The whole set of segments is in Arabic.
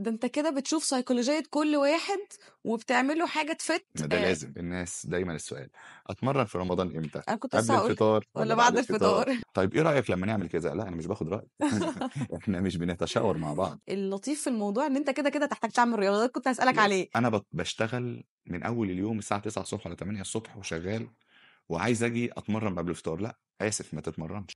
ده انت كده بتشوف سيكولوجية كل واحد وبتعمله حاجة تفت. ما ده لازم. الناس دايما السؤال اتمرن في رمضان امتى؟ انا كنت قبل لسه هقول الفطار ولا ولا بعد بعد الفطار؟ الفطار. طيب ايه رايك لما نعمل كذا؟ لا انا مش باخد راي. احنا مش بنتشاور مع بعض. اللطيف في الموضوع ان انت كده تحتاج تعمل رياضة، ده كنت هسألك عليه. انا بشتغل من اول اليوم الساعه 9 الصبح ولا 8 الصبح وشغال، وعايز اجي اتمرن قبل الفطار. لا اسف، ما تتمرنش.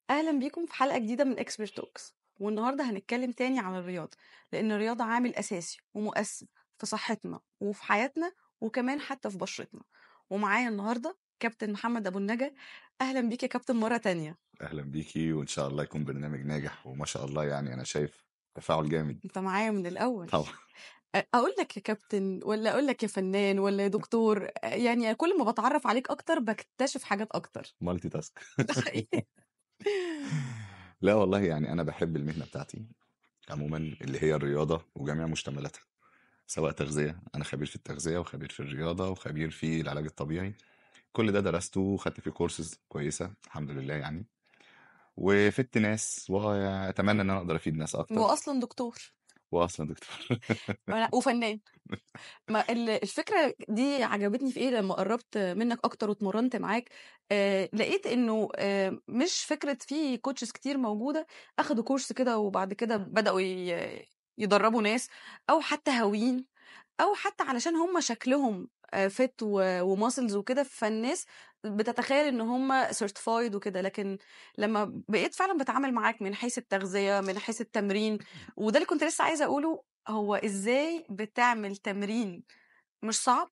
اهلا بيكم في حلقة جديدة من اكسبرت توكس، والنهاردة هنتكلم تاني عن الرياضة، لان الرياضة عامل اساسي ومؤثر في صحتنا وفي حياتنا وكمان حتى في بشرتنا. ومعايا النهاردة كابتن محمد ابو النجا. اهلا بيك يا كابتن مرة تانية. اهلا بيكي، وان شاء الله يكون برنامج ناجح، وما شاء الله يعني انا شايف تفاعل جامد. انت معايا من الاول. طبعا. اقول لك يا كابتن ولا اقول لك يا فنان ولا يا دكتور؟ يعني كل ما بتعرف عليك اكتر بكتشف حاجات اكتر. مالتي تاسك. ده حقيقي. لا والله يعني انا بحب المهنه بتاعتي عموما، اللي هي الرياضه وجميع مشتملاتها، سواء تغذيه، انا خبير في التغذيه وخبير في الرياضه وخبير في العلاج الطبيعي. كل ده درسته وخدت فيه كورسز كويسه الحمد لله يعني، وفدت ناس، واتمنى ان انا اقدر افيد ناس اكتر. واصلا دكتور واصلا دكتور. وفنان. ما الفكرة دي عجبتني في ايه لما قربت منك اكتر واتمرنت معاك. لقيت انه مش فكرة في كوتشز كتير موجودة اخدوا كورس كده وبعد كده بدأوا يدربوا ناس، او حتى هاويين، او حتى علشان هم شكلهم فت وماسلز وكده، فالناس بتتخيل ان هم سيرتيفايد وكده. لكن لما بقيت فعلا بتعامل معاك من حيث التغذية من حيث التمرين، وده اللي كنت لسه عايزة اقوله، هو ازاي بتعمل تمرين مش صعب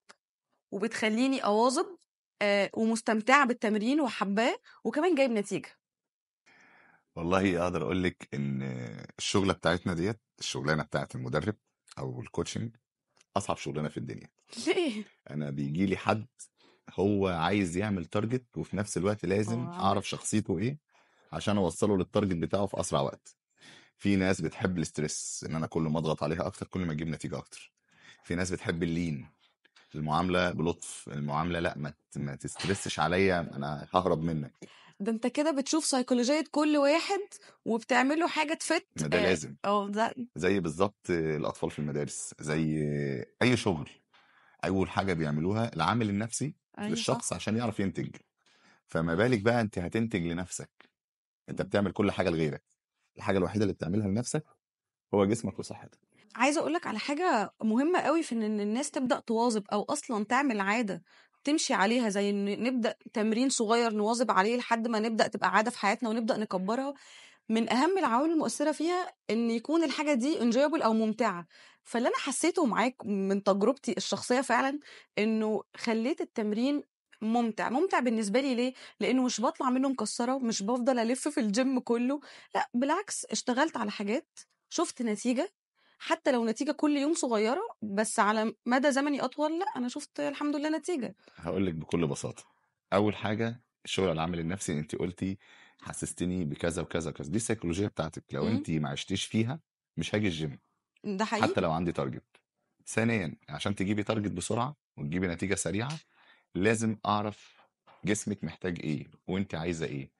وبتخليني اواظب ومستمتعة بالتمرين وحباه وكمان جايب نتيجة. والله اقدر اقول لك ان الشغله بتاعتنا ديت، الشغلانه بتاعت المدرب او الكوتشنج، اصعب شغلانه في الدنيا. ليه؟ انا بيجي لي حد هو عايز يعمل تارجت، وفي نفس الوقت لازم عندك اعرف شخصيته ايه عشان اوصله للتارجت بتاعه في اسرع وقت. في ناس بتحب الاسترس، ان انا كل ما اضغط عليها اكتر كل ما اجيب نتيجه اكتر. في ناس بتحب اللين، المعامله بلطف، المعامله لا ما تسترسش عليا انا ههرب منك. ده انت كده بتشوف سيكولوجية كل واحد وبتعمله حاجة تفت. ما ده لازم. ده زي بالظبط الاطفال في المدارس، زي اي شغل، اول حاجه بيعملوها العامل النفسي ايوه للشخص صح. عشان يعرف ينتج. فما بالك بقى انت هتنتج لنفسك؟ انت بتعمل كل حاجه لغيرك، الحاجه الوحيده اللي بتعملها لنفسك هو جسمك وصحتك. عايزة اقولك على حاجة مهمة قوي في ان الناس تبدأ تواظب او اصلا تعمل عادة تمشي عليها، زي ان نبدأ تمرين صغير نواظب عليه لحد ما نبدأ تبقى عادة في حياتنا ونبدأ نكبرها. من اهم العوامل المؤثره فيها ان يكون الحاجه دي enjoyable او ممتعه. فاللي انا حسيته معاك من تجربتي الشخصيه فعلا انه خليت التمرين ممتع بالنسبه لي. ليه؟ لانه مش بطلع منه مكسره، مش بفضل الف في الجيم كله، لا بالعكس اشتغلت على حاجات شفت نتيجه، حتى لو نتيجه كل يوم صغيره بس على مدى زمني اطول، لا انا شفت الحمد لله نتيجه. هقول لك بكل بساطه، اول حاجه الشغل على العامل النفسي. انت قلتي حسستني بكذا وكذا وكذا، دي السيكولوجيه بتاعتك، لو امم انت ما عشتيش فيها مش هاجي الجيم ده حتى حقيقي. لو عندي تارجت. ثانيا، عشان تجيبي تارجت بسرعه وتجيبي نتيجه سريعه لازم اعرف جسمك محتاج ايه وانت عايزه ايه.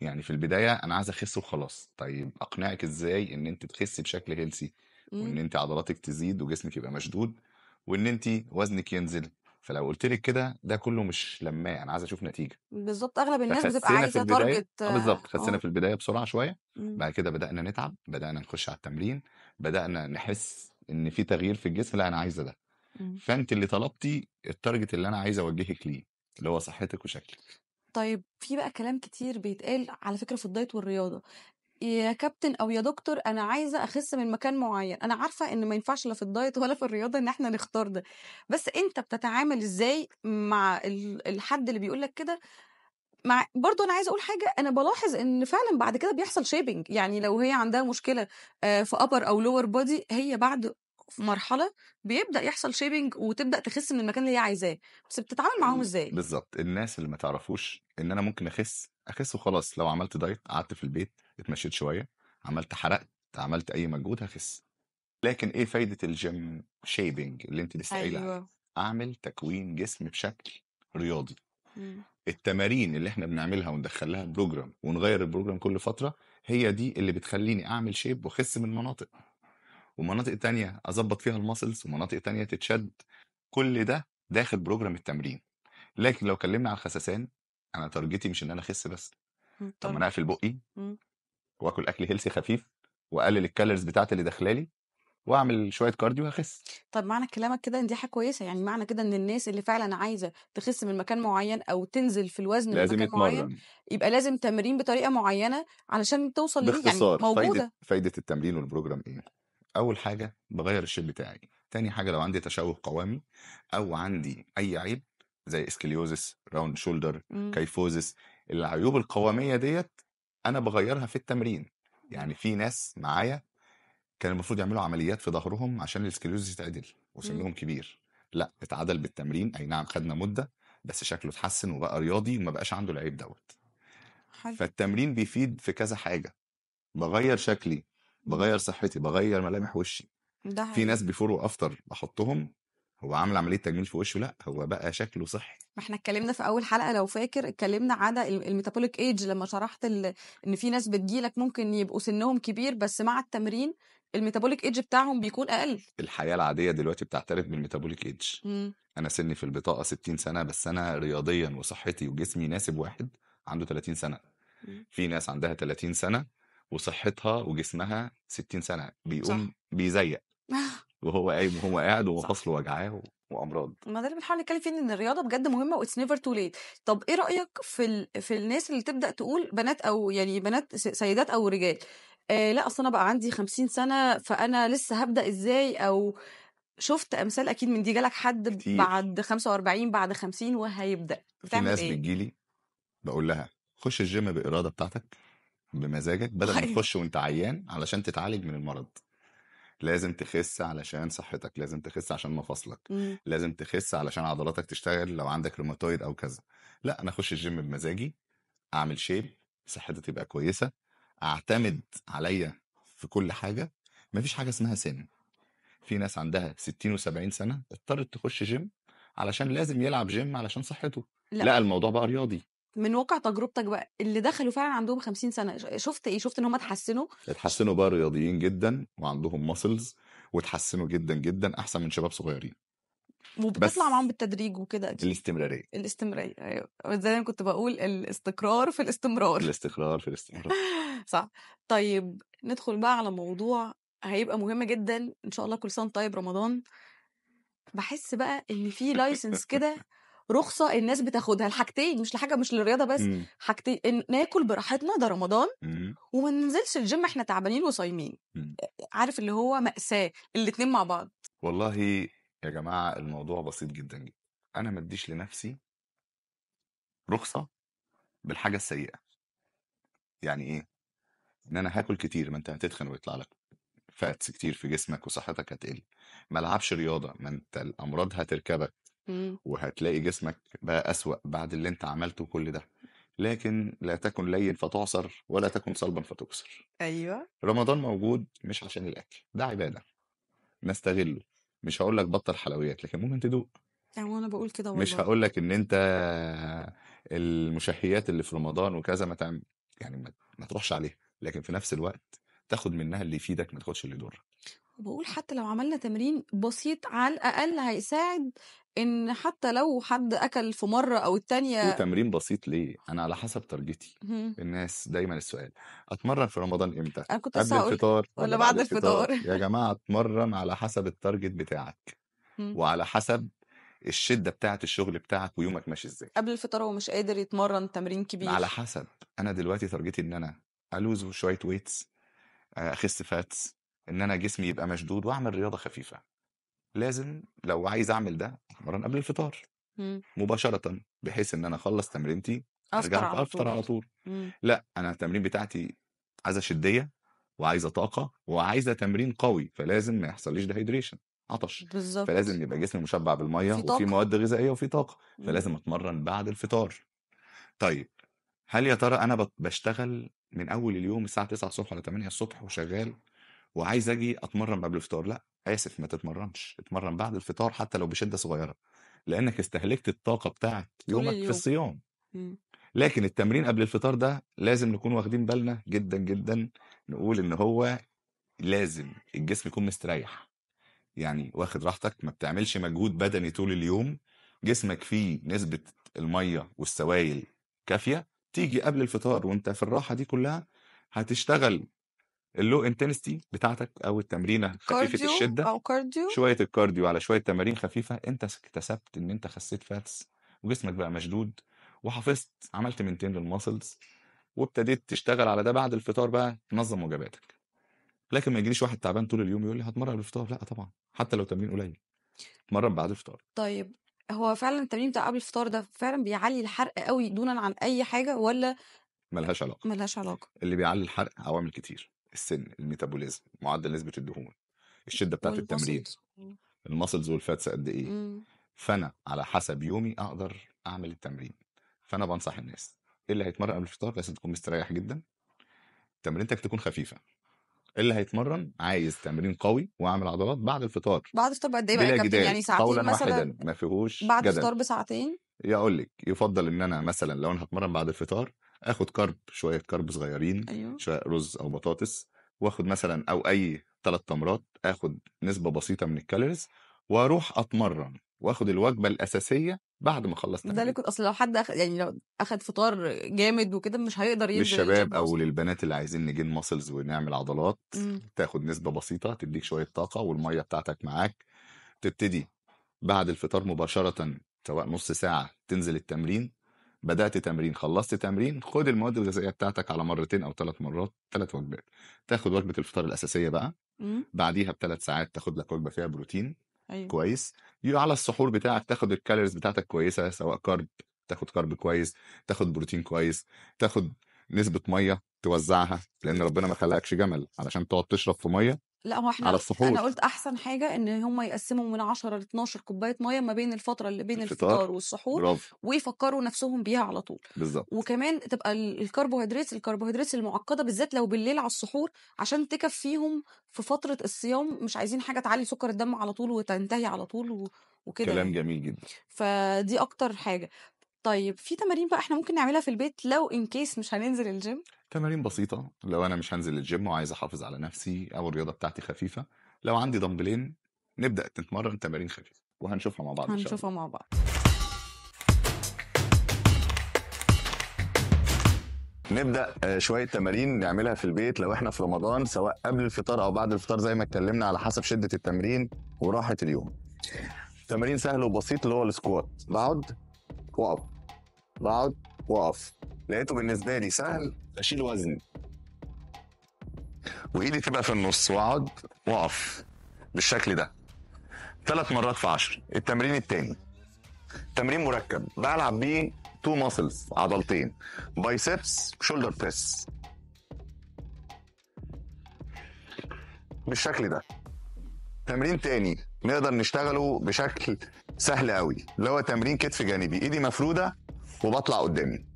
يعني في البدايه انا عايز اخس وخلاص، طيب اقنعك ازاي ان انت تخسي بشكل هيلسي، وان امم انت عضلاتك تزيد وجسمك يبقى مشدود، وان انت وزنك ينزل؟ فلو قلت لك كده ده كله مش لما انا عايز اشوف نتيجه. بالظبط، اغلب الناس بتبقى فخسينا في عايزه البدايه، تارجت. بالظبط، خسينا في البدايه بسرعه شويه. إمم، بعد كده بدانا نتعب، بدانا نخش على التمرين، بدانا نحس ان في تغيير في الجسم، لا انا عايزه ده. إمم. فانت اللي طلبتي التارجت اللي انا عايز اوجهك ليه، اللي هو صحتك وشكلك. طيب في بقى كلام كتير بيتقال على فكرة في الدايت والرياضة، يا كابتن أو يا دكتور أنا عايزة أخس من مكان معين. أنا عارفة إن ما ينفعش لا في الدايت ولا في الرياضة إن إحنا نختار ده، بس أنت بتتعامل إزاي مع الحد اللي بيقول لك كده؟ مع برضه أنا عايزة أقول حاجة، أنا بالاحظ إن فعلًا بعد كده بيحصل shaping، يعني لو هي عندها مشكلة في upper أو lower body، هي بعد مرحلة بيبدأ يحصل shaping وتبدأ تخس من المكان اللي هي عايزاه، بس بتتعامل معاهم إزاي؟ بالظبط، الناس اللي ما تعرفوش ان انا ممكن اخس وخلاص، لو عملت دايت قعدت في البيت اتمشيت شويه، عملت حرقت، عملت اي مجهود هخس. لكن ايه فايده الجيم شيبنج اللي انت لسه قايله عليه؟ أيوه. اعمل تكوين جسم بشكل رياضي. إمم. التمارين اللي احنا بنعملها وندخل لها بروجرام ونغير البروجرام كل فتره هي دي اللي بتخليني اعمل شيب واخس من مناطق، ومناطق تانية اظبط فيها الماسلز، ومناطق تانية تتشد. كل ده داخل بروجرام التمرين. لكن لو اتكلمنا على الخسسان، انا تارجتي مش ان انا اخس بس. طب ما انا اقفل بقي إمم. واكل اكل هيلثي خفيف واقلل الكالوريز بتاعتي اللي داخلالي واعمل شويه كارديو هخس. طب معنى كلامك كده إن دي حاجة كويسة، يعني معنى كده إن الناس اللي فعلًا عايزة تخس من مكان معين أو تنزل في الوزن من لازم مكان معين، يتمرن. يبقى لازم تمرين بطريقة معينة علشان توصل ليه، يعني باختصار، موجودة. فايده التمرين والبروجرام ايه؟ اول حاجه بغير الشيب بتاعي. تاني حاجه لو عندي تشوه قوامي او عندي اي عيب زي اسكليوزس، راوند شولدر، إمم. كايفوزس، العيوب القواميه ديت انا بغيرها في التمرين. يعني في ناس معايا كان المفروض يعملوا عمليات في ظهرهم عشان السكليوزس يتعدل إمم. وسنهم كبير، لا اتعدل بالتمرين. اي نعم خدنا مده، بس شكله اتحسن وبقى رياضي وما بقاش عنده العيب دوت. حلو. فالتمرين بيفيد في كذا حاجه. بغير شكلي، إمم. بغير صحتي، بغير ملامح وشي. ده في حقيقي. ناس بيفور وافتر بحطهم هو عامل عمليه تجميل في وشه، لا هو بقى شكله صحي. ما إحنا اتكلمنا في أول حلقة لو فاكر، اتكلمنا على الmetabolic age لمّا شرحت إن في ناس بتيجي لك ممكن يبقوا سنهم كبير، بس مع التمرين الmetabolic age بتاعهم بيكون أقل. الحياه العاديه دلوقتي بتعترف بالميتابوليك ايدج. إمم. انا سني في البطاقه 60 سنه، بس انا رياضيا وصحتي وجسمي يناسب واحد عنده 30 سنه. إمم. في ناس عندها 30 سنه وصحتها وجسمها 60 سنه بيقوم صح. بيزيق وهو قايم وهو قاعد صح. ومفاصله وجعاه وامراض. ما ده اللي بنحاول نتكلم فيه إن الرياضة بجد مهمة وit's never too late. طب إيه رأيك في الناس اللي تبدأ تقول بنات أو يعني بنات سيدات أو رجال، لأ أصل أنا بقى عندي 50 سنة فأنا لسه هابدأ إزاي؟ أو شُفت أمثال أكيد من دي، جالك حد كتير. بعد 45 بعد 50 وهيبدأ، في بتعمل ناس إيه؟ بتجيلي بقول لها خش الجيم بإرادة بتاعتك بمزاجك بدل ما أيوه. تخش وانت عيان علشان تتعالج من المرض. لازم تخس علشان صحتك، لازم تخس عشان مفاصلك، إمم. لازم تخس علشان عضلاتك تشتغل لو عندك روماتويد او كذا. لا انا اخش الجيم بمزاجي، اعمل شيب، صحتي تبقى كويسة، اعتمد عليا في كل حاجة. مفيش حاجة اسمها سن. في ناس عندها 60 و70 سنة اضطرت تخش جيم علشان لازم يلعب جيم علشان صحته. لأ، لا الموضوع بقى رياضي. من واقع تجربتك بقى، اللي دخلوا فعلًا عندهم 50 سنة، شُفت إيه؟ شُفت إن هم اتحسنوا؟ ش اتحسنوا بقى رياضيين جدا وعندهم ماسلز، واتحسنوا جدا جدا احسن من شباب صغيرين. وبتطلع معاهم بس بالتدريج وكده أكيد. الاستمرارية. الاستمرارية، أيوه، زي ما كنت باقول الاستقرار في الاستمرار. الاستقرار في الاستمرار. صح. طيب ندخل بقى على موضوع هيبقى مهم جدًا، إن شاء الله كل سنة وأنت طيب رمضان. باحس بقى إن في license كده، رخصة الناس بتاخدها لحاجتين، مش لحاجة مش للرياضة بس، إمم، حاجتين، إن ناكل براحتنا ده رمضان، إمم، وما ننزلش الgym إحنا تعبانين وصايمين. إمم. عارف اللي هو مأساة، الاتنين مع بعض. والله يا جماعة الموضوع بسيط جدًا، جدًا. أنا ما ادّيش لنفسي رخصة بالحاجة السيئة. يعني إيه؟ إن أنا هاكل كتير، ما أنت هتتخن ويطلع لك fats كتير في جسمك وصحتك هتقل. ما العبش رياضة، ما أنت الأمراض هتركبك إمم. وهتلاقي جسمك بقى أسوأ بعد اللي أنت عملته كل ده. لكن لا تكن لين فتعصر ولا تكن صلبًا فتكسر. أيوه. رمضان موجود مش عشان الأكل، ده عبادة نستغله. مش هاقول لك بطّل حلويات، لكن ممكن تدوق. أهو أنا باقول كده مش والله. هاقول لك إن أنت المشهيات اللي في رمضان وكذا يعني ما تروحش عليها، لكن في نفس الوقت تاخد منها اللي يفيدك، ما تاخدش اللي يضرك. وباقول حتى لو عملنا تمرين بسيط على الأقل هيساعد، إن حتى لو حد أكل في مرة أو التانية. وتمرين بسيط ليه؟ أنا على حسب تارجتي. اهم. الناس دايمًا السؤال: أتمرّن في رمضان إمتى؟ أنا كنت قبل لسه هاقول الفطار والّا والّا بعد بعد الفطار؟ الفطار. يا جماعة اتمرّن على حسب التارجت بتاعك، إمم. وعلى حسب الشدة بتاعة الشغل بتاعك ويومك ماشي إزاي. قبل الفطار هو مش قادر يتمرن تمرين على كبير. حسب. أنا دلوقتي تارجتي إن أنا ألوز شوية weights، أخس fats، إن أنا جسمي يبقى مشدود وأعمل رياضة خفيفة. لازم لو عايز أعمل ده أتمرن قبل الفطار إمم. مباشرة، بحيث إن أنا أخلّص تمرينتي أفطر أرجع على أفطر طول. على طول. إمم. لأ، أنا التمرين بتاعتي عايزة شدية، وعايزة طاقة، وعايزة تمرين قوي، فلازم ما يحصلّيش dehydration، عطش. بالضبط. فلازم يبقى جسمي مُشبّع بالمَيّة وفي وفيه طاقة. مواد غذائية وفيه طاقة، إمم. فلازم أتمرّن بعد الفطار. طيب، هل يا ترى أنا باشتغل من أول اليوم الساعة 9:00 والّا 8:00 وشغّال وعايز آجي أتمرّن قبل الفطار؟ لأ، آسف ما تتمرّنش، اتمرّن بعد الفطار حتى لو بشِدّة صغيرة، لانك استهلكت الطاقه بتاعت طول يومك في اليوم. الصيام. إمم. لكن التمرين قبل الفطار ده لازم نكون واخدين بالنا جدا جدا، نقول ان هو لازم الجسم يكون مستريح، يعني واخد راحتك، ما بتعملش مجهود بدني طول اليوم، جسمك فيه نسبة المية والسوائل كافية. تيجي قبل الفطار وانت في الراحة دي كلها، هتشتغل اللو انتنستي بتاعتك او التمرينة خفيفة كارديو الشدة، أو كارديو. شوية الكارديو على شوية تمارين خفيفة، انت اكتسبت ان انت خسيت فاتس وجسمك بقى مشدود، وحافظت عملت مينتين للماسلز، وابتديت تشتغل على ده بعد الفطار بقى تنظم وجباتك. لكن ما يجيليش واحد تعبان طول اليوم يقول لي هتمرن قبل الفطار، لا طبعا، حتى لو تمرين قليل اتمرن بعد الفطار. طيب هو فعلًا التمرين بتاع قبل الفطار ده فعلًا بيعلّي الحرق أوي دونًا عن أي حاجة والّا ملهاش علاقة. ما لهاش علاقة؟ اللي بيعلي الحرق عوامل كتير: السن، الميتابوليزم، معدل نسبة الدهون، الشدة بتاعت التمرين، والmuscles. إمم. الماسلز والفاتس قد ايه. إمم. فانا على حسب يومي اقدر اعمل التمرين. فانا بنصح الناس اللي هيتمرن قبل الفطار لازم تكون مستريح جدا، تمرينتك تكون خفيفة. اللي هيتمرن عايز تمرين قوي واعمل عضلات بعد الفطار بعد الفطار بقد إيه بقى يا بلا كابتن؟ جدال، يعني ساعتين قولا مثلًا واحدا ما فيهوش بعد جدل. الفطار بساعتين؟ يقول لك يفضل ان انا مثلا لو انا هتمرن بعد الفطار اخد كارب، شويه كارب صغيرين، أيوه. شويه رز او بطاطس، واخد مثلا او اي 3 تمرات، اخد نسبه بسيطه من الكالوريز، واروح اتمرن واخد الوجبه الاساسيه بعد ما اخلص ده اللي تمرين. كنت أصل لو حد يعني لو أخد فطار جامد وكده مش هيقدر ينزل للشباب الgym او أصلًا. للبنات اللي عايزين نجين ماسلز ونعمل عضلات، إمم. تاخد نسبه بسيطه تديك شويه طاقه والميه بتاعتك معاك. تبتدي بعد الفطار مباشره، سواء نص ساعه تنزل التمرين، بدأت تمرين خلصت تمرين، خد المواد الغذائية بتاعتك على مرتين أو 3 مرات، 3 وجبات. تاخد وجبة الفطار الأساسية بقى، إمم. بعديها ب3 ساعات تاخد لك وجبة فيها بروتين أيوه. كويس. يجي على السحور بتاعك تاخد الكالوريز بتاعتك كويسة، سواء كارب، تاخد كارب كويس، تاخد بروتين كويس، تاخد نسبة مية توزعها، لأن ربنا ما خلقكش جمل علشان تقعد تشرب في مية لأ هو على أنا السحور. قُلت أحسن حاجة إن هم يقسّموا من 10 ل12 كوباية مَيّة ما بين الفترة اللي بين الفطار، الفطار والسحور، برافو، ويفكّروا نَفْسهم بيها على طول. بالظبط. وكمان تبقى الكربوهيدرات المُعقّدة بالذات لو بالليل على السحور عشان تكفّيهم في فترة الصيام، مش عايزين حاجة تعلّي سُكّر الدم على طول وتنتهي على طول وكده كلام يعني. جميل جدا. فدي أكتر حاجة. طيب في تمارين بقى إحنا ممكن نعملها في البيت لو in case مش هننزل الgym؟ تمارين بسيطة لو أنا مش هنزل الجيم وعايز أحافظ على نفسي أو الرياضة بتاعتي خفيفة، لو عندي دمبلين نبدأ نتمرن تمارين خفيفة وهنشوفها مع بعض إن شاء الله. هنشوفها مع بعض. نبدأ شوية تمارين نعملها في البيت لو احنا في رمضان، سواء قبل الفطار أو بعد الفطار زي ما اتكلمنا، على حسب شدة التمرين وراحة اليوم. تمارين سهل وبسيط اللي هو السكوات، بقعد وأقف، بقعد وأقف. لقيته بالنسبة لي سهل أشيل وزن وإيدي تبقى في النص وأقعد وأقف بالشكل ده 3 مرات في 10. التمرين التاني تمرين مركب بلعب بيه 2 ماسلز، عضلتين، بايسبس شولدر بريس بالشكل ده. تمرين تاني نقدر نشتغله بشكل سهل قوي اللي هو تمرين كتف جانبي، ايدي مفرودة وبطلع قدامي.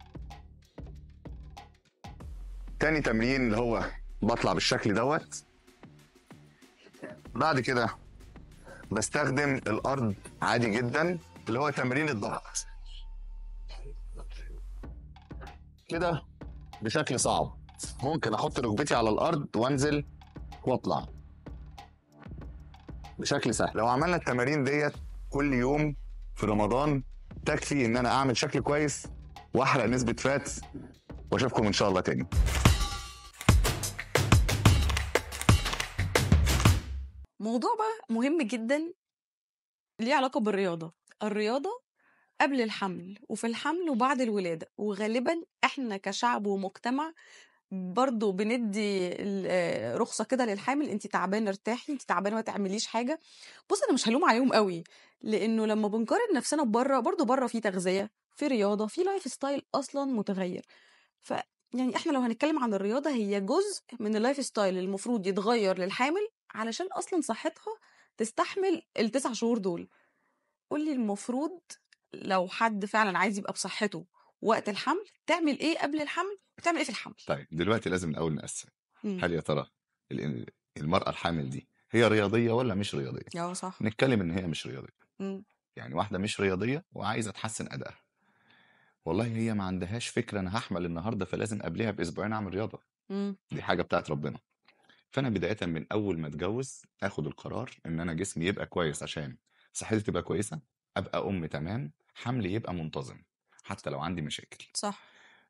تاني تمرين اللي هو بطلع بالشكل دوت. بعد كده بستخدم الارض عادي جدا اللي هو تمرين الضغط كده بشكل صعب، ممكن احط ركبتي على الارض وانزل واطلع بشكل سهل. لو عملنا التمارين ديت كل يوم في رمضان تكفي ان انا اعمل شكل كويس واحرق نسبة فات، واشوفكم ان شاء الله تاني. موضوع بقى مهم جدًا ليه علاقة بالرياضة. الرياضة قبل الحمل وفي الحمل وبعد الولادة، وغالبًا إحنا كشعب ومجتمع برضه بندّي رخصة كده للحامل، أنتِ تعبانة ارتاحي، أنتِ تعبانة ما تعمليش حاجة. بُص أنا مش هالوم عليهم أوي، لإنه لمّا بنقارن نفسنا ببرّه، برضه برّه في تغذية، في رياضة، في lifestyle أصلًا متغيّر. يعني إحنا لو هنتكلم عن الرياضة هي جزء من الlifestyle اللي المفروض يتغيّر للحامل علشان أصلًا صحتها تستحمل ال9 شهور دول. قُل لي المفروض لو حد فعلًا عايز يبقى بصحته وقت الحمل، تعمل إيه قبل الحمل، وتعمل إيه في الحمل؟ طيب دلوقتي لازم الأول نقسم، إمم. هل يا ترى المرأة الحامل دي هي رياضية ولا مش رياضية؟ آه صح. نتكلم إن هي مش رياضية. إمم. يعني واحدة مش رياضية وعايزة تحسن أدائها، والله هي ما عندهاش فكرة أنا هحمل النهاردة فلازم قبلها بأسبوعين أعمل رياضة، إمم. دي حاجة بتاعت ربنا. فأنا بداية من أول ما أتجوز آخد القرار إن أنا جسمي يبقى كويس عشان صحتي تبقى كويسة، أبقى أم تمام، حملي يبقى منتظم حتى لو عندي مشاكل. صح.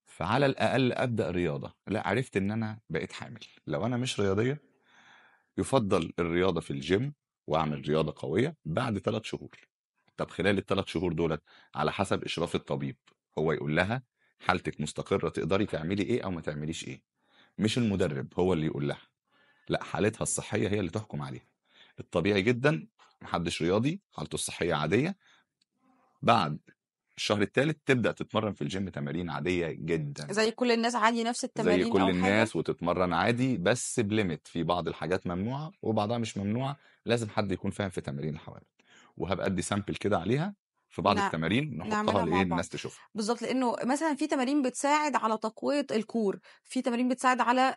فعلى الأقل أبدأ رياضة، لأ عرفت إن أنا بقيت حامل، لو أنا مش رياضية يفضل الرياضة في الجيم وأعمل رياضة قوية بعد 3 شهور. طب خلال ال3 شهور دولت على حسب إشراف الطبيب، هو يقول لها حالتك مستقرة تقدري تعملي إيه أو ما تعمليش إيه، مش المدرب هو اللي يقول لها، لأ حالتها الصحية هي اللي تحكم عليها. الطبيعي جدا محدش رياضي حالته الصحية عادية بعد الشهر الثالث تبدأ تتمرن في الجيم تمارين عادية جدا زي كل الناس عادي نفس زي التمارين كل أو حاجة؟ الناس وتتمرن عادي، بس بليمت، في بعض الحاجات ممنوعة وبعضها مش ممنوعة، لازم حد يكون فاهم في تمارين الحوالي، وهبقى ادي سامبل كده عليها في بعض نع التمارين نحطها نعملها مع لايه بعض. الناس تشوفها. بالضبط، لإنه مثلًا في تمارين بتساعد على تقوية الكور، في تمارين بتساعد على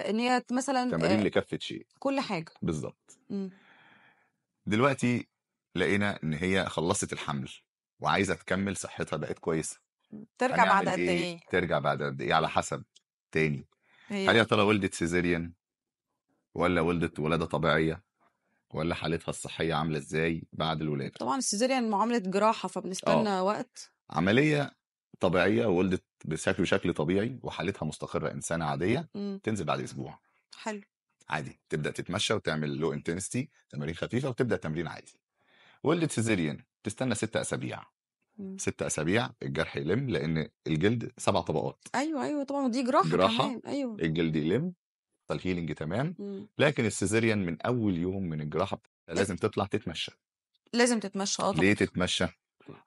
إن هي مثلًا تمارين لكافة شيء كل حاجة. بالظبط. إمم. دلوقتي لقينا ان هي خلصت الحمل وعايزة تكمل صحتها بقت كويسة، ترجع بعد هنعمل قد ايه؟ إيه؟ ترجع بعد قد ايه على حسب. تاني، هل هي يا ترى ولدت سيزيريان ولا ولدت ولادة طبيعية ولا حالتها الصحية عاملة ازاي بعد الولادة؟ طبعًا السيزيريان معاملة جراحة، فبنستنى اه وقت. عملية طبيعية وولدت بشكل طبيعي وحالتها مستقرة إنسانة عادية، إمم. تنزل بعد أسبوع حلو. عادي، تبدأ تتمشى وتعمل لو انتنستي تمارين خفيفة وتبدأ تمرين عادي. ولدت سيزيريان تستنى 6 أسابيع، إمم. 6 أسابيع الجرح يلم لأن الجلد 7 طبقات، أيوه، أيوه طبعًا، ودي جراحة جراحة كمان. أيوه. الجلد يلم فالهيلينج تمام. إمم. لكن السيزيريان من أول يوم من الجراحة لازم تطلع تتمشى. لازم تتمشى طبعًا. ليه تتمشى؟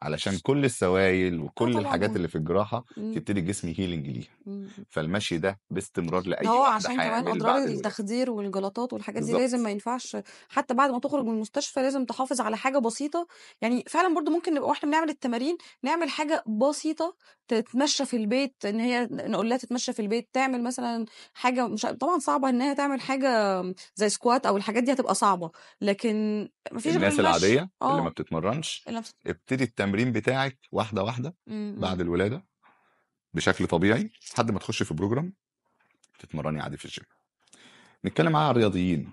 علشان كل السوائل وكل طبعًا الحاجات اللي في الجراحة إمم. تبتدي الجسم هيلينج ليها، إمم. إمم. فالمشي ده باستمرار ده لأي هو واحدة عشان كمان حامل أضرار بعد الولادة. التخدير والجلطات والحاجات دي لازم بالظبط. ما ينفعش حتى بعد ما تخرج من المستشفى لازم تحافظ على حاجة بسيطة. يعني فعلًا برضه ممكن نبقى واحنا بنعمل التمارين نعمل حاجة بسيطة تتمشى في البيت، إن هي نقول لها تتمشى في البيت، تعمل مثلًا حاجة مش طبعًا صعبة إن هي تعمل حاجة زي squat أو الحاجات دي هتبقى صعبة، لكن ما فيش غير الناس المشي. العادية اللي ما بتتمرنش اللي بت ابتدي التمرين بتاعك واحدة واحدة إمم. بعد إمم. الولادة بشكل طبيعي لحد ما تخش في بروجرام تتمرني عادي في الجيم. نتكلم على الرياضيين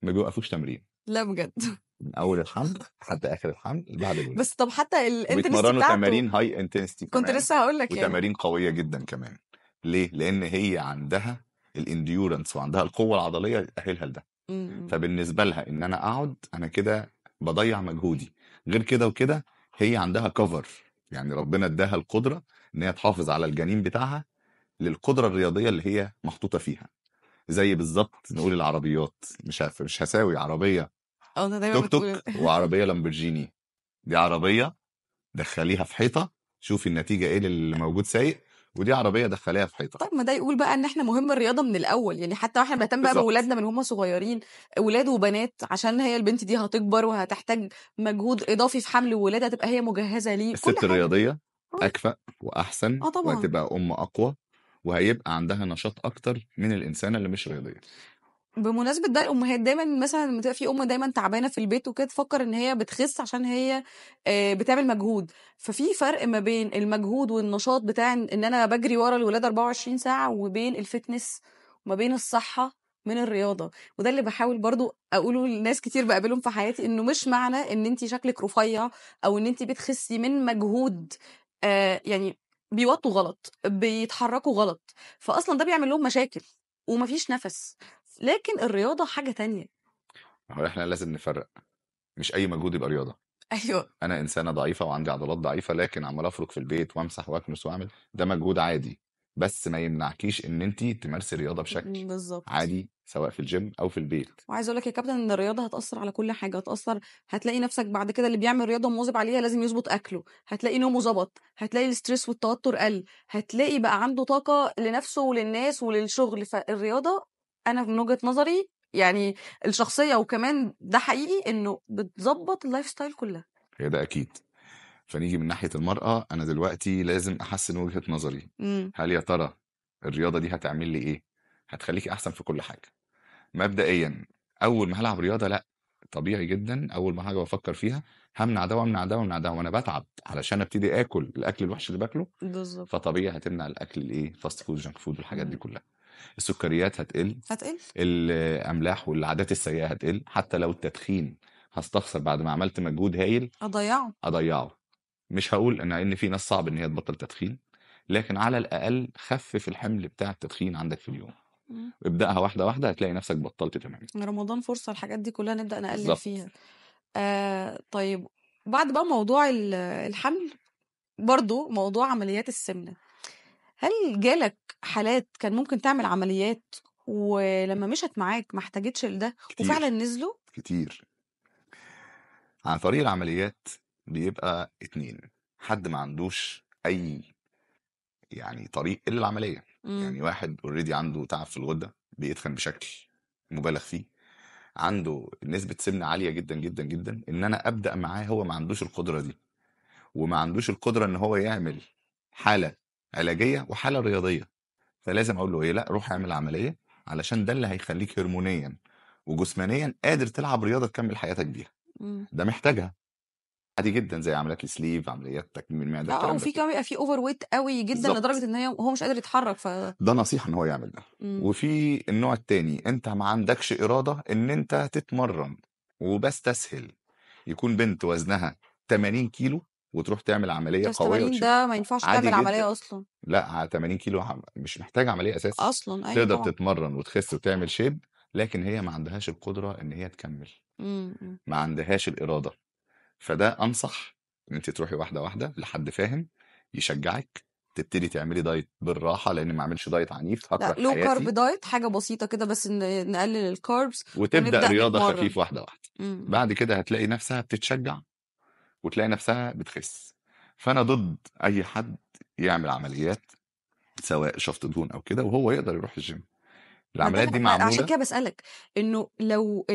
ما بيوقفوش تمرين لا بجد. من أول الحمل لحد آخر الحمل بعد الولادة، بس طب حتى الintensity وبيتمرنوا بتاعته تمارين هاي انتنستي كنت كمان لسه هاقول لك يعني. وتمارين قوية جدا كمان. ليه؟ لأن هي عندها الانديورنس وعندها القوة العضلية اللي تأهلها لده، إمم. إمم. فبالنسبة لها إن أنا أقعد أنا كده بضيع مجهودي. غير كده وكده هي عندها كفر، يعني ربنا اداها القدرة إن هي تحافظ على الجنين بتاعها للقدرة الرياضية اللي هي محطوطة فيها. زي بالظبط نقول العربيات، مش هساوي عربية أنا دايمًا توك بتقول توك وعربية لامبرجيني، دي عربية دخليها في حيطة شوفي النتيجة ايه اللي موجود سايق، ودي عربية دخليها في حيطة. طيب ما ده يقول بقى إن إحنا مهم الرياضة من الأول، يعني حتى وإحنا بنهتم بقى بالظبط. بولادنا من وهُم صغيرين، ولاد وبنات، عشان هي البنت دي هتكبر وهتحتاج مجهود إضافي في حمل وولادة تبقى هي مجهزة ليه، كل الست حاجة. الرياضية آه. أكفأ وأحسن طبعًا. وهتبقى أم أقوى وهيبقى عندها نشاط أكتر من الإنسانة اللي مش رياضية. بمناسبة ده الأمهات دايمًا مثلًا لمّا تبقى في أم دايمًا تعبانة في البيت وكده تفكّر إن هي بتخس عشان هي بتعمل مجهود، ففي فرق ما بين المجهود والنشاط بتاع إن أنا باجري ورا الولاد 24 ساعة، وبين الfitness وما بين الصحة من الرياضة. وده اللي باحاول برضه أقوله لناس كتير باقابلهم في حياتي، إنه مش معنى إن أنتِ شكلِك رفيّع أو إن أنتِ بتخسي من مجهود يعني بيوطّوا غلط، بيتحركوا غلط، فأصلًا ده بيعمل لهم مشاكل وما فيش نَفَس. لكن الرياضة حاجة تانية. هو إحنا لازم نفرق، مش أي مجهود يبقى رياضة. أيوه. أنا إنسانة ضعيفة وعندي عضلات ضعيفة لكن عمال أفرك في البيت وأمسح وأكنس وأعمل، ده مجهود عادي، بس ما يمنعكيش إن أنتِ تمارسي رياضة بشكل بالضبط. عادي سواء في الجيم أو في البيت. وعايزة أقول لك يا كابتن إن الرياضة هتأثّر على كل حاجة، هتلاقي نَفْسك بعد كده اللي بيعمل رياضة ومواظب عليها لازم يضبط أكله، هتلاقي نومه ضبط، هتلاقي الstress والتوتر قَل، هتلاقي بقى عنده طاقة لنَفْسه وللناس وللشغل. فالرياضة أنا من وجهة نظري يعني الشخصية وكمان ده حقيقي إنه بتضبّط الlifestyle كلّها. هي ده أكيد. فنيجي من ناحية المرأة، أنا دلوقتي لازم أحسن وجهة نظري. إمم. هل يا ترى الرياضة دي هتعمل لي إيه؟ هتخليكي أحسن في كل حاجة. مبدئيا أول ما هلعب رياضة لأ طبيعي جدا اول ما حاجه بفكر فيها همنع ده وامنع ده وامنع ده، وانا بتعب علشان ابتدي اكل الاكل الوحش اللي باكله. بالظبط. فطبيعي هتمنع الاكل الايه، فاست فود، جانك فود، والحاجات دي مم. كلها. السكريات هتقل، هتقل. الاملاح والعادات السيئه هتقل. حتى لو التدخين هستخسر بعد ما عملت مجهود هايل اضيعه. اضيعه. مش هقول ان في ناس صعب ان هي تبطل تدخين، لكن على الاقل خفف الحمل بتاع التدخين عندك في اليوم. مم. ابداها واحده واحده هتلاقي نفسك بطلت تماما. رمضان فرصة الحاجات دي كلها نبدأ نقلل بالظبط. فيها. طيب، بعد بقى موضوع الحمل، برضو موضوع عمليات السمنة، هل جالك حالات كان ممكن تعمل عمليات ولما مشت معاك ما احتاجتش لده وفعلا كتير نزلوا؟ كتير. عن طريق العمليات بيبقى اتنين: حد ما عندوش اي يعني طريق الا العمليه. يعني واحد اوريدي عنده تعب في الغده بيتخن بشكل مبالغ فيه، عنده نسبه سمنه عاليه جدا جدا جدا، ان انا ابدا معاه هو ما عندوش القدره دي، وما عندوش القدره ان هو يعمل حاله علاجيه وحاله رياضيه. فلازم اقول له ايه، لا روح اعمل عمليه، علشان ده اللي هيخليك هرمونيا وجسمانيا قادر تلعب رياضه تكمل حياتك بيها. مم. ده محتاجها عادي جدا، زي عمليات السليف، عمليات تكميم المعده، الكلام ده وفي كله. كمان بيبقى في اوفر ويت قوي جدا بالظبط. لدرجة ان هو مش قادر يتحرك ده نصيحه ان هو يعمل ده. مم. وفي النوع التاني، انت ما عندكش اراده ان انت تتمرن وبستسهل، يكون بنت وزنها 80 كيلو وتروح تعمل عمليه بس قويه 80 ده ما ينفعش عادي تعمل جدا. عملية اصلا. لا، على 80 كيلو مش محتاج عمليه اساسا، اصلا ايوه تقدر طبعا. تتمرن وتخس وتعمل شيب، لكن هي ما عندهاش القدره ان هي تكمل، مم. ما عندهاش الاراده. فده انصح ان انت تروحي واحده واحده لحد فاهم يشجعك، تبتدي تعملي دايت بالراحه، لان ما اعملش دايت عنيف لا، هكره لو كارب حياتي. دايت حاجة بسيطة كده بس نقلل الكاربس وتبدا ونبدأ رياضه نتمرن. خفيف واحده واحده. مم. بعد كده هتلاقي نفسها بتتشجع وتلاقي نفسها بتخس. فانا ضد اي حد يعمل عمليات، سواء شفط دهون او كده، وهو يقدر يروح الجيم. العمليات دي ما عشان معموله كده بسألك انه لو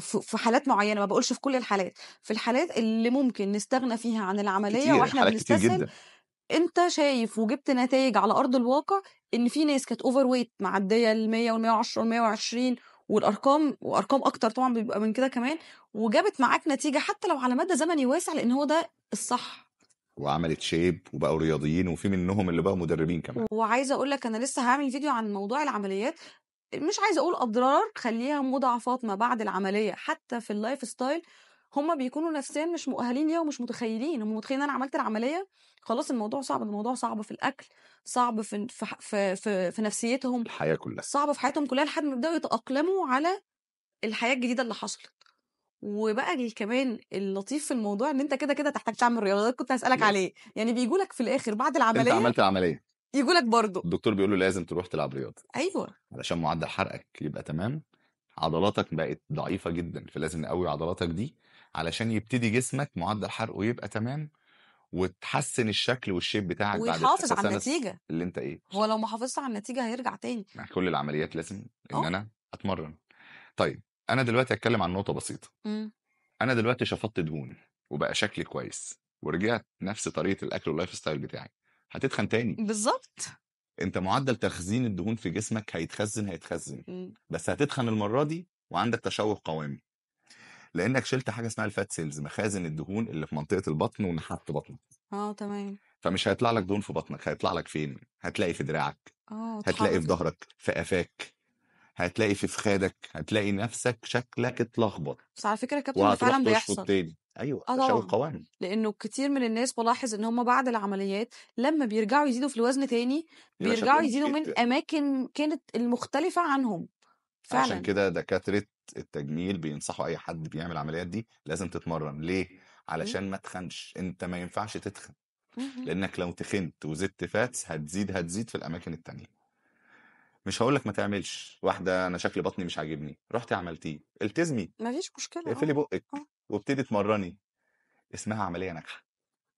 في حالات معينة، ما بقولش في كل الحالات، في الحالات اللي ممكن نستغنى فيها عن العملية كتير، واحنا حالات كتير بنستسهل، جدا. انت شايف وجبت نتائج على ارض الواقع ان في ناس كانت اوفر ويت معدية ال 100 وال 110 وال 120 وارقام اكتر طبعا بيبقى من كده كمان، وجابت معاك نتيجة حتى لو على مدى زمني واسع، لان هو ده الصح. وعملت شيب وبقوا رياضيين، وفي منهم اللي بقوا مدربين كمان. وعايزه اقول لك انا لسه هعمل فيديو عن موضوع العمليات، مش عايزه اقول اضرار، خليها مضاعفات ما بعد العمليه حتى في اللايف ستايل. هما بيكونوا نفسيا مش مؤهلين ليها ومش متخيلين، هم متخيلين انا عملت العمليه خلاص الموضوع صعب، الموضوع صعب في الاكل، صعب في نفسيتهم، الحياه كلها. صعب في حياتهم كلها لحد ما يبداوا يتاقلموا على الحياه الجديده اللي حصلت. وبقى كمان اللطيف في الموضوع ان انت كده كده تحتاج تعمل رياضه، ده كنت هسالك لازم. عليه، يعني بيجوا لك في الاخر بعد انت العمليه عملت العمليه، يجوا لك برضه. الدكتور بيقول له لازم تروح تلعب رياضه ايوه. علشان معدل حرقك يبقى تمام. عضلاتك بقت ضعيفه جدا، فلازم نقوي عضلاتك دي علشان يبتدي جسمك معدل حرقه يبقى تمام، وتحسن الشكل والشيب بتاعك بعد ويحافظ على الخسسانه النتيجة، اللي انت ايه. هو لو ما حافظش على النتيجة هيرجع تاني. مع كل العمليات لازم ان اه. انا اتمرن. طيب، انا دلوقتي اتكلم عن نقطه بسيطه. امم. انا دلوقتي شفطت دهون وبقى شكلي كويس، ورجعت نفس طريقه الاكل واللايف ستايل بتاعي، هتتخن تاني. بالظبط. انت معدل تخزين الدهون في جسمك هيتخزن، مم. بس هتتخن المره دي وعندك تشوه قوامي، لانك شلت حاجه اسمها الفات سيلز، مخازن الدهون اللي في منطقه البطن ونحت بطنك. تمام. فمش هيطلع لك دهون في بطنك، هيطلع لك فين؟ هتلاقي في دراعك، هتلاقي في اتحركت. ظهرك، في قفاك، هتلاقي في فخادك، هتلاقي نفسك شكلك اتلخبط، بس على فكرة يا كابتن ده وهتروح فعلا تشفط بيحصل. تاني. ايوه، تشوه طبعا، قوامي. لانه كتير من الناس بلاحظ ان هم بعد العمليات لما بيرجعوا يزيدوا في الوزن تاني يا باشا بيرجعوا تلاقيه يزيدوا من مشيت. اماكن كانت المختلفة عنهم عشان فعلا. كده دكاتره التجميل بينصحوا اي حد بيعمل العمليات دي لازم تتمرن. ليه؟ مم. علشان ما تخنش. انت ما ينفعش تتخن، مم. لانك لو تخنت وزدت فاتس هتزيد في الاماكن التانية. مش هقولك ما تعملش. واحده انا شكل بطني مش عاجبني، رحتي عملتيه، التزمي، مفيش مشكلة. اقفلي اه. بقك وابتدي اتمرني، اسمها عمليه ناجحه.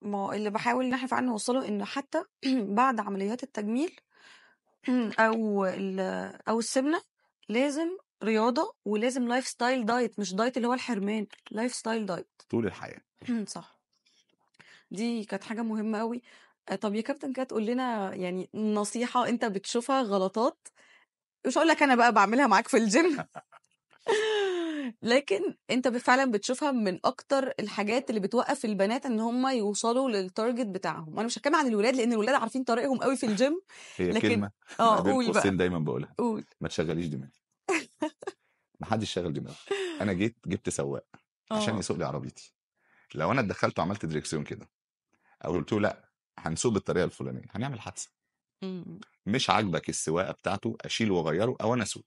ما هو اللي بحاول ان احنا فعلا نوصله انه حتى بعد عمليات التجميل او السمنه لازم رياضه، ولازم لايف ستايل دايت، مش دايت اللي هو الحرمان، لايف ستايل دايت. طول الحياه. صح. دي كانت حاجه مهمه قوي. طب يا كابتن كده تقول لنا يعني نصيحه انت بتشوفها غلطات، مش هقول لك انا بقى بعملها معاك في الجيم لكن أنت فعلًا بتشوفها من أكتر الحاجات اللي بتوقّف البنات إن هم يوصلوا للtarget بتاعهم، وأنا مش هاتكلم عن الولاد لإن الولاد عارفين طريقهم أوي في الgym. هي لكن كلمة ما بين قُل قوسين بقى، دايمًا باقولها، قُل. ما تشغّليش دماغِك، ما حدش شغّل دماغه. أنا جِبت سواق عشان آه. يسوق لي عربيتي، لو أنا اتدخّلت وعملت دريكسيون كده أو قُلت له لأ، هنسوق بالطريقة الفلانية، هنعمل حادثة. إمم. مش عاجبك السواقة بتاعته، أشيله وأغيّره أو أنا أسوق.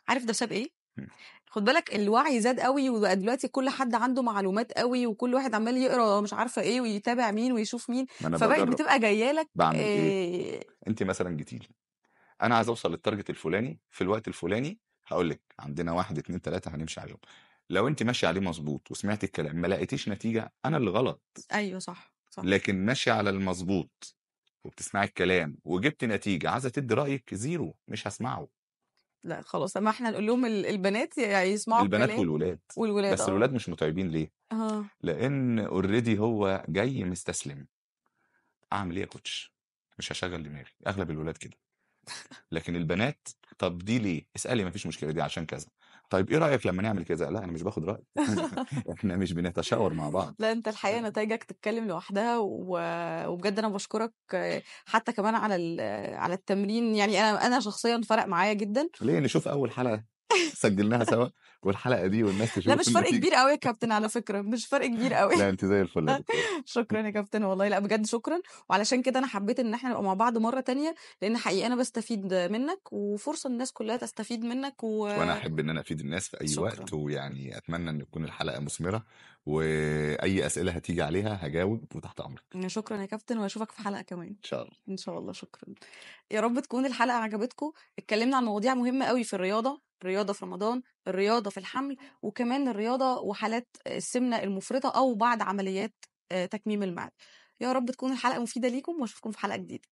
عارف ده بسبب إيه؟ إمم. خُد بالك الوعي زاد أوي، وبقى دلوقتي كل حد عنده معلومات أوي، وكل واحد عمّال يقرا مش عارفة إيه، ويتابع مين ويشوف مين، ما أنا فبقت باجرّب، بتبقى جاية لك باعمل إيه، أنتِ مثلًا جيتِ لي، أنا عايز أوصل للtarget الفلاني في الوقت الفلاني، هاقول لِك عندنا 1، 2، 3 هنمشي عليهم. لو أنتِ ماشية عليه مضبوط وسمعتِ الكلام ما لقيتيش نتيجة، أنا اللي غلط. أيوه صح، صح. لكن ماشية على المضبوط وبتسمعي الكلام وجبتِ نتيجة عايزة تدّي رأيِك، زيرو مش هاسمعه. لأ خلاص، أمّا إحنا نقول لهم البنات يسمعوا البنات الكلام والولاد، والولاد بس آه. الولاد مش متعبين ليه؟ آه. لإن already هو جاي مستسلم. أعمل إيه يا coach؟ مش هاشغّل دماغي، أغلب الولاد كده. لكن البنات طَب دي ليه؟ اسألي ما فيش مشكلة دي عشان كذا. طيب إيه رأيك لمّا نعمل كذا؟ لأ أنا مش باخد رأي، إحنا مش بنتشاور مع بعض. لأ أنت الحقيقة نتايجك تتكلم لوحدها، وبجد أنا باشكرك حتى كمان على التمرين، يعني أنا شخصيًا فرق معايا جدًا. ليه؟ نشوف أول حلقة سجّلناها سوا والحلقة دي والناس لأ تشوف مش فرق النتيجة. كبير أوي يا كابتن على فكرة، مش فرق كبير أوي. لأ أنتِ زي الفل يا دكتورة. شكرًا يا كابتن والله، لأ بجد شكرًا، وعلشان كده أنا حبيت إن إحنا نبقى مع بعض مرة تانية، لإن حقيقي أنا باستفيد منك، وفرصة الناس كلها تستفيد منك وأنا أحب إن أنا أفيد الناس في أي شكرًا. وقت، ويعني أتمنى إن تكون الحلقة مثمرة، وأي أسئلة هتيجي عليها هاجاوب وتحت أمرك. شكرًا يا كابتن، وأشوفك في حلقة كمان. إن شاء الله. إن شاء الله، شكرًا. يا رب تكون الحلقة عجبتكم، اتكلمنا عن مواضيع مهمة أوي في الرياضة، الرياضة في رمضان، الرياضة في الحمل، وكمان الرياضة وحالات السمنة المفرطة أو بعد عمليات تكميم المعدة. يا رب تكون الحلقة مفيدة ليكم، وأشوفكم في حلقة جديدة.